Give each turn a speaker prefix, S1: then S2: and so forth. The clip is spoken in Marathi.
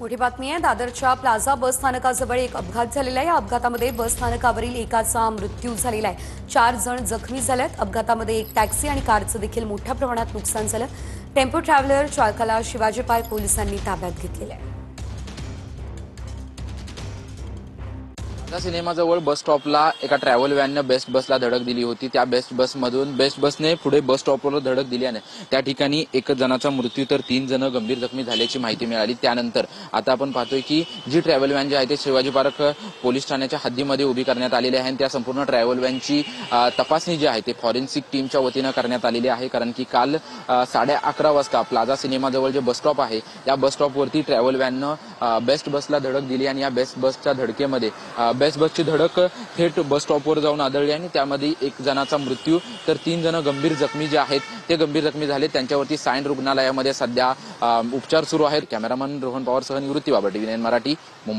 S1: मोठी बातमी आहे। दादरच्या प्लाझा बस स्थानकाजवळ एक अपघात झालेला आहे। या अपघातामध्ये बस स्थानकावरील एकाचा मृत्यू झालेला आहे। 4 जण जखमी झालेत। अपघातामध्ये एक टॅक्सी आणि कारचं देखील मोठ्या प्रमाणात नुकसान झालं। टेम्पो ट्रॅव्हलर चालकाला शिवाजी पार्क पोलिसांनी ताब्यात घेतलेलं आहे।
S2: सिनेमाजवळ बस स्टॉपला एका ट्रॅव्हल व्हॅनने बेस्ट बसला धडक दिली होती। त्या बेस्ट बसने पुढे बस स्टॉपवर धडक दिल्याने त्या ठिकाणी एक जणाचा मृत्यू तर 3 जण गंभीर जखमी झाल्याची माहिती मिळाली। त्यानंतर आता आपण पाहतोय की जी ट्रॅव्हल व्हॅन जी आहे ते शिवाजी पार्क पोलीस ठाण्याच्या हद्दीमध्ये उभी करण्यात आलेली आहे। त्या संपूर्ण ट्रॅव्हल व्हॅनची तपासणी जी आहे ते फॉरेन्सिक टीमच्या वतीने करण्यात आलेली आहे। कारण की काल 11:30 वाजता प्लाझा सिनेमाजवळ जे बस स्टॉप आहे त्या बस स्टॉपवरती ट्रॅव्हल व्हॅननं बेस्ट बसला धडक दिली आणि या बेस्ट बसच्या धडकेमध्ये बेस्ट बसची धडक थेट बस स्टॉपवर जाऊन आदळली आणि त्यामध्ये एक जणाचा मृत्यू तर 3 जण गंभीर जखमी जे आहेत ते गंभीर जखमी झाले। त्यांच्यावरती सायन रुग्णालयामध्ये सध्या उपचार सुरू आहेत। कॅमेरामन रोहन पवारसह निवृत्ती बाबर, TV9 मराठी, मुंबई।